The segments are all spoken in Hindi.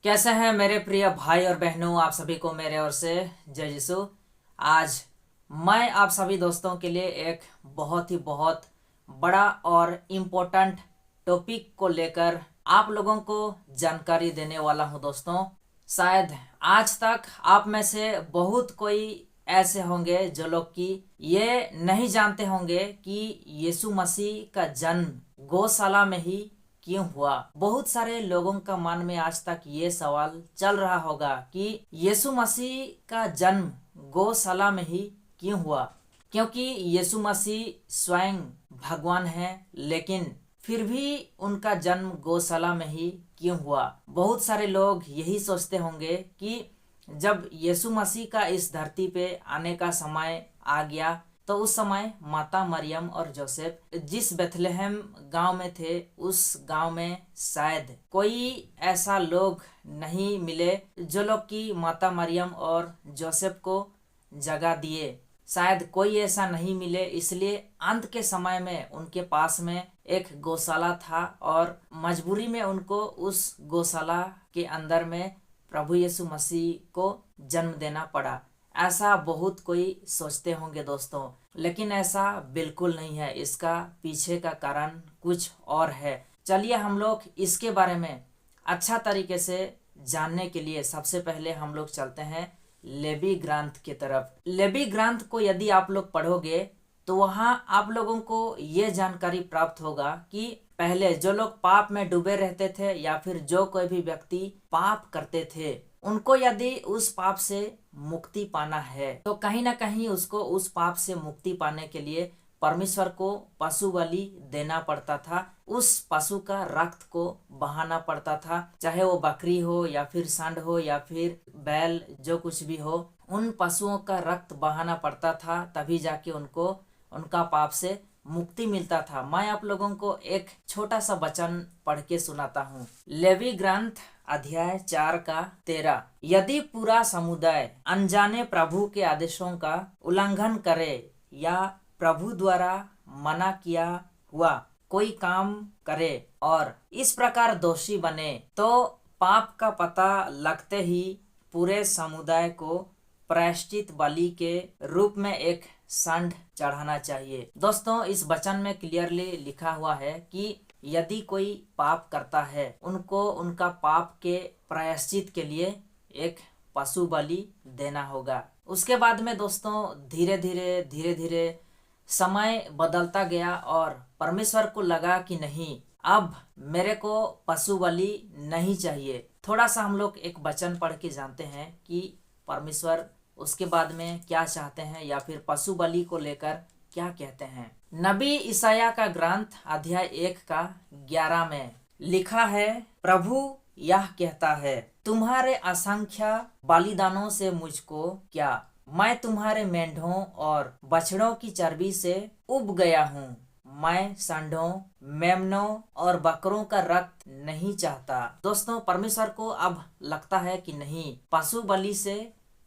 कैसे हैं मेरे प्रिय भाई और बहनों, आप सभी को मेरे ओर से जय यीशु। आज मैं आप सभी दोस्तों के लिए एक बहुत बड़ा और इम्पोर्टेंट टॉपिक को लेकर आप लोगों को जानकारी देने वाला हूं दोस्तों। शायद आज तक आप में से बहुत कोई ऐसे होंगे जो लोग कि ये नहीं जानते होंगे कि यीशु मसीह का जन्म गौशाला में ही क्यों हुआ। बहुत सारे लोगों का मन में आज तक ये सवाल चल रहा होगा कि यीशु मसीह का जन्म गौशाला में ही क्यों हुआ, क्योंकि यीशु मसीह स्वयं भगवान है, लेकिन फिर भी उनका जन्म गौशाला में ही क्यों हुआ। बहुत सारे लोग यही सोचते होंगे कि जब यीशु मसीह का इस धरती पे आने का समय आ गया तो उस समय माता मरियम और जोसेफ जिस बेथलेहम गांव में थे, उस गांव में शायद कोई ऐसा लोग नहीं मिले जो लोग की माता मरियम और जोसेफ को जगह दिए। शायद कोई ऐसा नहीं मिले, इसलिए अंत के समय में उनके पास में एक गौशाला था और मजबूरी में उनको उस गौशाला के अंदर में प्रभु यीशु मसीह को जन्म देना पड़ा। ऐसा बहुत कोई सोचते होंगे दोस्तों, लेकिन ऐसा बिल्कुल नहीं है। इसका पीछे का कारण कुछ और है। चलिए हम लोग इसके बारे में अच्छा तरीके से जानने के लिए सबसे पहले हम लोग चलते हैं लेवी ग्रंथ की तरफ। लेवी ग्रंथ को यदि आप लोग पढ़ोगे तो वहाँ आप लोगों को ये जानकारी प्राप्त होगा कि पहले जो लोग पाप में डूबे रहते थे या फिर जो कोई भी व्यक्ति पाप करते थे, उनको यदि उस पाप से मुक्ति पाना है तो कहीं ना कहीं उसको उस पाप से मुक्ति पाने के लिए परमेश्वर को पशु बलि देना पड़ता था। उस पशु का रक्त को बहाना पड़ता था, चाहे वो बकरी हो या फिर सांड हो या फिर बैल, जो कुछ भी हो, उन पशुओं का रक्त बहाना पड़ता था, तभी जाके उनको उनका पाप से मुक्ति मिलता था। मैं आप लोगों को एक छोटा सा वचन पढ़ के सुनाता हूँ। लेवी ग्रंथ अध्याय 4 का 13, यदि पूरा समुदाय अनजाने प्रभु के आदेशों का उल्लंघन करे या प्रभु द्वारा मना किया हुआ कोई काम करे और इस प्रकार दोषी बने, तो पाप का पता लगते ही पूरे समुदाय को प्रायश्चित बलि के रूप में एक सांड चढ़ाना चाहिए। दोस्तों, इस वचन में क्लियरली लिखा हुआ है कि यदि कोई पाप करता है, उनको उनका पाप के प्रायश्चित के लिए एक पशु बलि देना होगा। उसके बाद में दोस्तों धीरे धीरे समय बदलता गया और परमेश्वर को लगा कि नहीं, अब मेरे को पशु बलि नहीं चाहिए। थोड़ा सा हम लोग एक वचन पढ़ के जानते हैं कि परमेश्वर उसके बाद में क्या चाहते हैं या फिर पशु बलि को लेकर क्या कहते हैं। नबी ईसाया का ग्रंथ अध्याय 1 का 11 में लिखा है, प्रभु यह कहता है, तुम्हारे असंख्य बलिदानों से मुझको क्या, मैं तुम्हारे मेंढों और बछड़ों की चर्बी से उब गया हूँ। मैं सांडों, मेमनों और बकरों का रक्त नहीं चाहता। दोस्तों, परमेश्वर को अब लगता है कि नहीं, पशु बलि से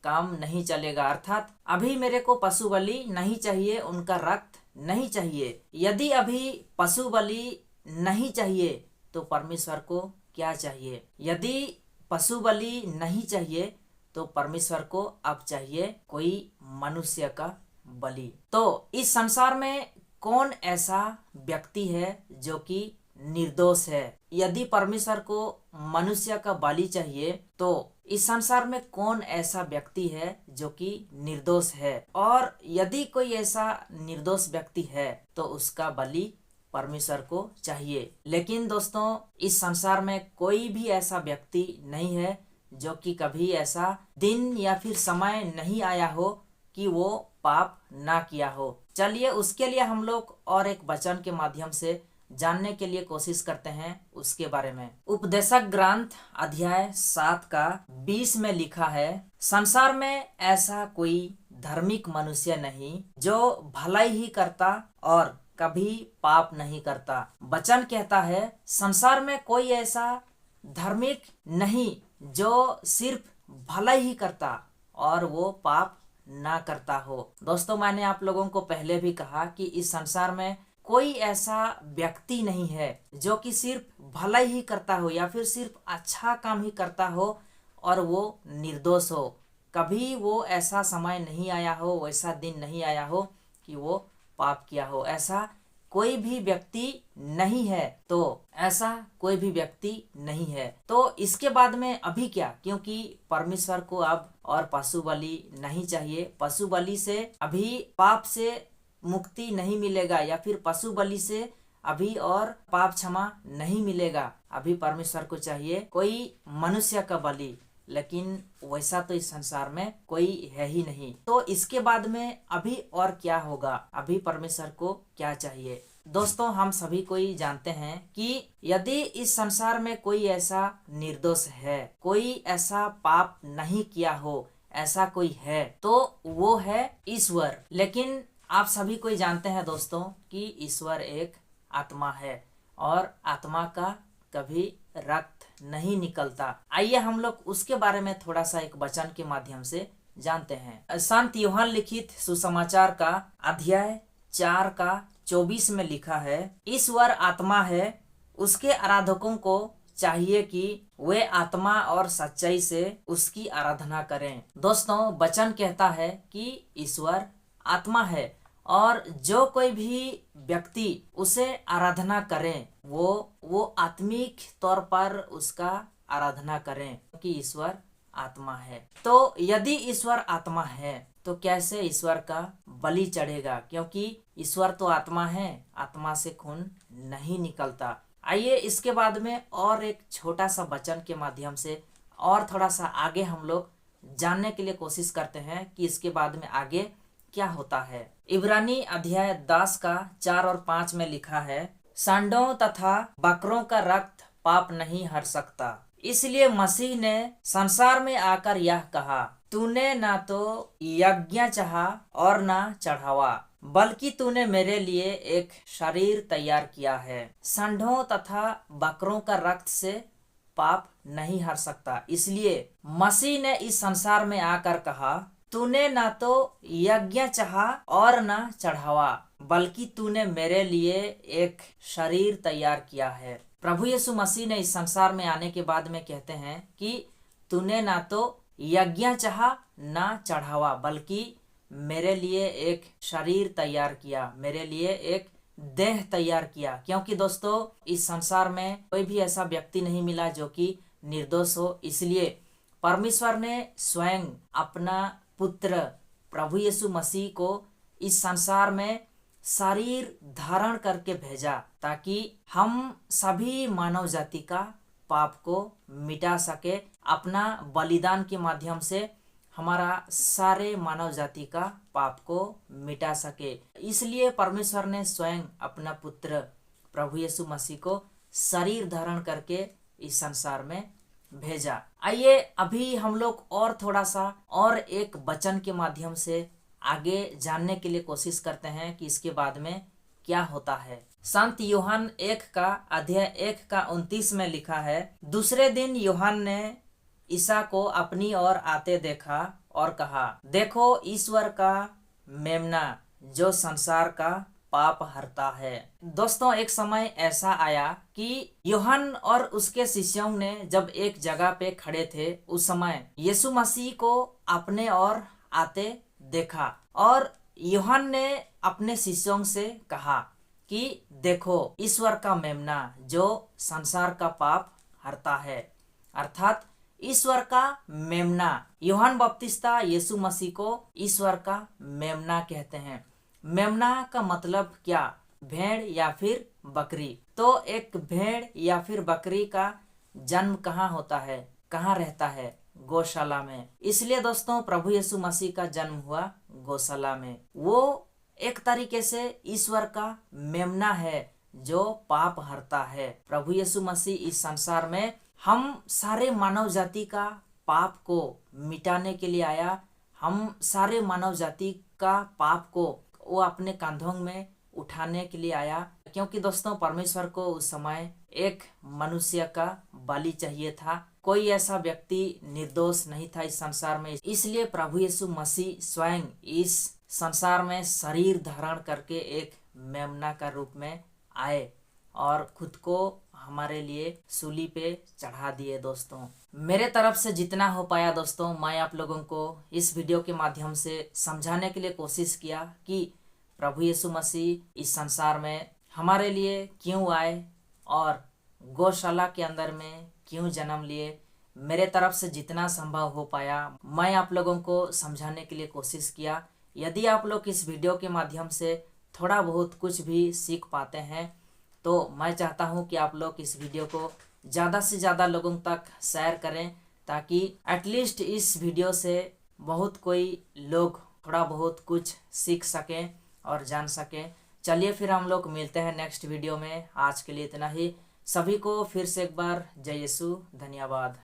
काम नहीं चलेगा, अर्थात अभी मेरे को पशु बलि नहीं चाहिए, उनका रक्त नहीं चाहिए। यदि अभी पशु बलि नहीं चाहिए तो परमेश्वर को क्या चाहिए? यदि पशु बलि नहीं चाहिए तो परमेश्वर को अब चाहिए कोई मनुष्य का बलि। तो इस संसार में कौन ऐसा व्यक्ति है जो कि निर्दोष है? यदि परमेश्वर को मनुष्य का बलि चाहिए तो इस संसार में कौन ऐसा व्यक्ति है जो कि निर्दोष है? और यदि कोई ऐसा निर्दोष व्यक्ति है तो उसका बलि परमेश्वर को चाहिए। लेकिन दोस्तों, इस संसार में कोई भी ऐसा व्यक्ति नहीं है जो कि कभी ऐसा दिन या फिर समय नहीं आया हो कि वो पाप ना किया हो। चलिए उसके लिए हम लोग और एक वचन के माध्यम से जानने के लिए कोशिश करते हैं उसके बारे में। उपदेशक ग्रंथ अध्याय 7 का 20 में लिखा है, संसार में ऐसा कोई धार्मिक मनुष्य नहीं जो भलाई ही करता और कभी पाप नहीं करता। वचन कहता है, संसार में कोई ऐसा धार्मिक नहीं जो सिर्फ भलाई ही करता और वो पाप ना करता हो। दोस्तों, मैंने आप लोगों को पहले भी कहा कि इस संसार में कोई ऐसा व्यक्ति नहीं है जो कि सिर्फ भला ही करता हो या फिर सिर्फ अच्छा काम ही करता हो और वो निर्दोष हो। कभी वो ऐसा समय नहीं आया हो, वैसा दिन नहीं आया हो कि वो पाप किया हो। ऐसा कोई भी व्यक्ति नहीं है। तो ऐसा कोई भी व्यक्ति नहीं है। तो इसके बाद में अभी क्या, क्योंकि परमेश्वर को अब और पशु बलि नहीं चाहिए। पशु बलि से अभी पाप से मुक्ति नहीं मिलेगा या फिर पशु बलि से अभी और पाप क्षमा नहीं मिलेगा। अभी परमेश्वर को चाहिए कोई मनुष्य का बलि, लेकिन वैसा तो इस संसार में कोई है ही नहीं। तो इसके बाद में अभी और क्या होगा, अभी परमेश्वर को क्या चाहिए। दोस्तों, हम सभी कोई जानते हैं कि यदि इस संसार में कोई ऐसा निर्दोष है, कोई ऐसा पाप नहीं किया हो, ऐसा कोई है, तो वो है ईश्वर। लेकिन आप सभी कोई जानते हैं दोस्तों कि ईश्वर एक आत्मा है और आत्मा का कभी रक्त नहीं निकलता। आइए हम लोग उसके बारे में थोड़ा सा एक वचन के माध्यम से जानते हैं। संत यूहन्ना लिखित सुसमाचार का अध्याय 4 का 24 में लिखा है, ईश्वर आत्मा है, उसके आराधकों को चाहिए कि वे आत्मा और सच्चाई से उसकी आराधना करें। दोस्तों, वचन कहता है कि ईश्वर आत्मा है और जो कोई भी व्यक्ति उसे आराधना करें वो आत्मिक तौर पर उसका आराधना करें, क्योंकि ईश्वर आत्मा है। तो यदि ईश्वर आत्मा है तो कैसे ईश्वर का बलि चढ़ेगा, क्योंकि ईश्वर तो आत्मा है, आत्मा से खून नहीं निकलता। आइए इसके बाद में और एक छोटा सा वचन के माध्यम से और थोड़ा सा आगे हम लोग जानने के लिए कोशिश करते हैं कि इसके बाद में आगे क्या होता है। इब्रानी अध्याय 10 का 4 और 5 में लिखा है, सांडों तथा बकरों का रक्त पाप नहीं हर सकता, इसलिए मसीह ने संसार में आकर यह कहा, तूने ना तो यज्ञ चाहा और ना चढ़ावा, बल्कि तूने मेरे लिए एक शरीर तैयार किया है। सांडों तथा बकरों का रक्त से पाप नहीं हर सकता, इसलिए मसीह ने इस संसार में आकर कहा, तूने ना तो यज्ञ चाहा और ना चढ़ावा, बल्कि तूने मेरे लिए एक शरीर तैयार किया है। प्रभु यीशु मसीह ने इस संसार में आने के बाद में कहते हैं कि तूने ना तो यज्ञ चाहा ना चढ़ावा, बल्कि मेरे लिए एक शरीर तैयार किया, मेरे लिए एक देह तैयार किया। क्योंकि दोस्तों, इस संसार में कोई भी ऐसा व्यक्ति नहीं मिला जो कि निर्दोष हो, इसलिए परमेश्वर ने स्वयं अपना पुत्र प्रभु यीशु मसीह को इस संसार में शरीर धारण करके भेजा, ताकि हम सभी मानव जाति का पाप को मिटा सके। अपना बलिदान के माध्यम से हमारा सारे मानव जाति का पाप को मिटा सके। इसलिए परमेश्वर ने स्वयं अपना पुत्र प्रभु यीशु मसीह को शरीर धारण करके इस संसार में भेजा। आइए अभी हम लोग और थोड़ा सा और एक वचन के माध्यम से आगे जानने के लिए कोशिश करते हैं कि इसके बाद में क्या होता है। संत यूहन्ना 1 का अध्याय 1 का 29 में लिखा है, दूसरे दिन यूहन्ना ने ईसा को अपनी ओर आते देखा और कहा, देखो ईश्वर का मेमना जो संसार का पाप हरता है। दोस्तों, एक समय ऐसा आया कि यूहन्ना और उसके शिष्यों ने जब एक जगह पे खड़े थे, उस समय यीशु मसीह को अपने ओर आते देखा और यूहन्ना ने अपने शिष्यों से कहा कि देखो ईश्वर का मेमना जो संसार का पाप हरता है। अर्थात ईश्वर का मेमना, यूहन्ना बपतिस्ता यीशु मसीह को ईश्वर का मेमना कहते हैं। मेमना का मतलब क्या? भेड़ या फिर बकरी। तो एक भेड़ या फिर बकरी का जन्म कहाँ होता है, कहाँ रहता है? गौशाला में। इसलिए दोस्तों, प्रभु यीशु मसीह का जन्म हुआ गौशाला में। वो एक तरीके से ईश्वर का मेमना है जो पाप हरता है। प्रभु यीशु मसीह इस संसार में हम सारे मानव जाति का पाप को मिटाने के लिए आया। हम सारे मानव जाति का पाप को वो अपने कंधों में उठाने के लिए आया, क्योंकि दोस्तों परमेश्वर को उस समय एक मनुष्य का बलि चाहिए था। कोई ऐसा व्यक्ति निर्दोष नहीं था इस संसार में। इसलिए प्रभु यीशु मसीह स्वयं इस संसार में शरीर धारण करके एक मेमना का रूप में आए और खुद को हमारे लिए सूली पे चढ़ा दिए। दोस्तों, मेरे तरफ से जितना हो पाया दोस्तों, मैं आप लोगों को इस वीडियो के माध्यम से समझाने के लिए कोशिश किया कि प्रभु यीशु मसीह इस संसार में हमारे लिए क्यों आए और गौशाला के अंदर में क्यों जन्म लिए। मेरे तरफ से जितना संभव हो पाया मैं आप लोगों को समझाने के लिए कोशिश किया। यदि आप लोग इस वीडियो के माध्यम से थोड़ा बहुत कुछ भी सीख पाते हैं तो मैं चाहता हूं कि आप लोग इस वीडियो को ज़्यादा से ज़्यादा लोगों तक शेयर करें, ताकि एटलीस्ट इस वीडियो से बहुत कोई लोग थोड़ा बहुत कुछ सीख सकें और जान सकें। चलिए फिर हम लोग मिलते हैं नेक्स्ट वीडियो में। आज के लिए इतना ही। सभी को फिर से एक बार जय यीशु, धन्यवाद।